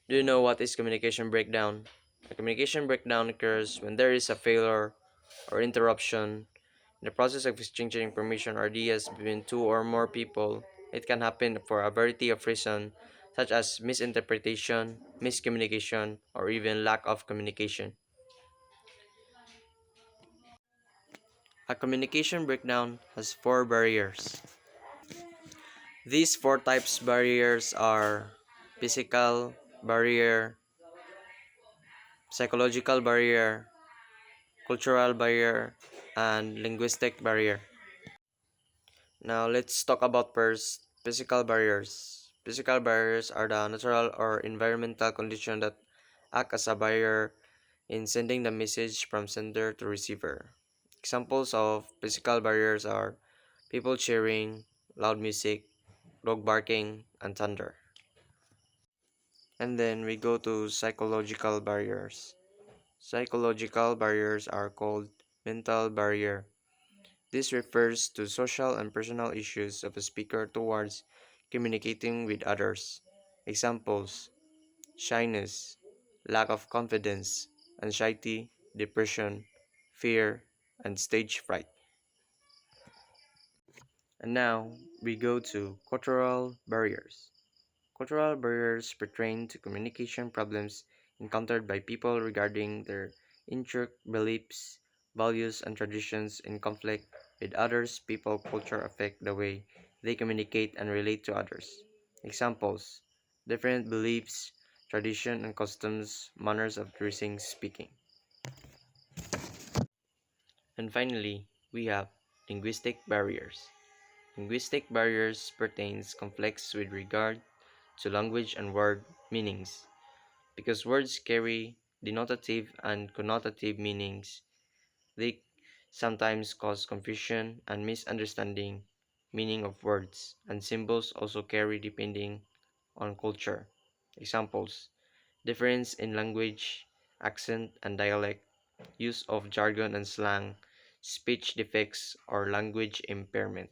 Do you know what is communication breakdown? A communication breakdown occurs when there is a failure or interruption in the process of exchanging information or ideas between two or more people. It can happen for a variety of reasons, such as misinterpretation, miscommunication, or even lack of communication. A communication breakdown has four barriers. These four types barriers are physical barrier, psychological barrier, cultural barrier, and linguistic barrier. Now let's talk about first physical barriers. Physical barriers are the natural or environmental conditions that act as a barrier in sending the message from sender to receiver. Examples of physical barriers are people cheering, loud music, dog barking, and thunder. And then we go to psychological barriers. Psychological barriers are called mental barrier. This refers to social and personal issues of a speaker towards communicating with others. Examples: shyness, lack of confidence, anxiety, depression, fear, and stage fright. And now we go to cultural barriers. Cultural barriers pertain to communication problems encountered by people regarding their intricate beliefs, values, and traditions in conflict with others. People culture affect the way they communicate and relate to others. Examples: different beliefs, tradition and customs, manners of dressing, speaking. And finally, we have linguistic barriers. Linguistic barriers pertains conflicts with regard to language and word meanings. Because words carry denotative and connotative meanings, they sometimes cause confusion and misunderstanding meaning of words, and symbols also carry depending on culture. Examples: difference in language, accent and dialect, use of jargon and slang, speech defects, or language impairment.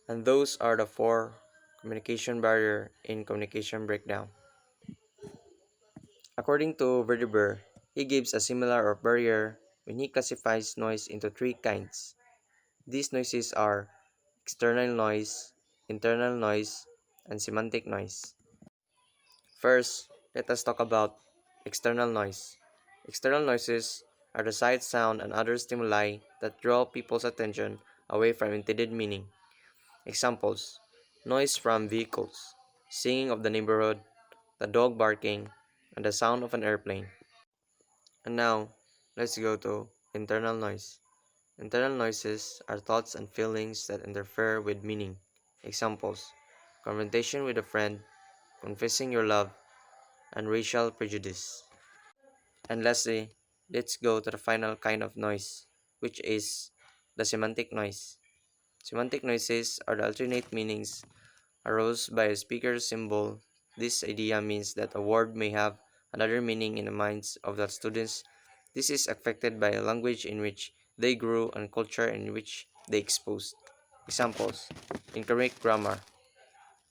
And those are the four communication barrier in communication breakdown. According to Verdeber, he gives a similar or barrier when he classifies noise into three kinds. These noises are external noise, internal noise, and semantic noise. First, let us talk about external noise. External noises are the sight, sound, and other stimuli that draw people's attention away from intended meaning. Examples: noise from vehicles, singing of the neighborhood, the dog barking, and the sound of an airplane. And now, let's go to internal noise. Internal noises are thoughts and feelings that interfere with meaning. Examples: confrontation with a friend, confessing your love, and racial prejudice. And lastly, let's go to the final kind of noise, which is the semantic noise. Semantic noises are the alternate meanings arose by a speaker's symbol. This idea means that a word may have another meaning in the minds of the students. This is affected by a language in which they grew and culture in which they exposed. Examples: incorrect grammar,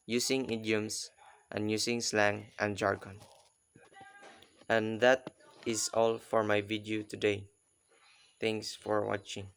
using idioms, and using slang and jargon. And that is all for my video today. Thanks for watching.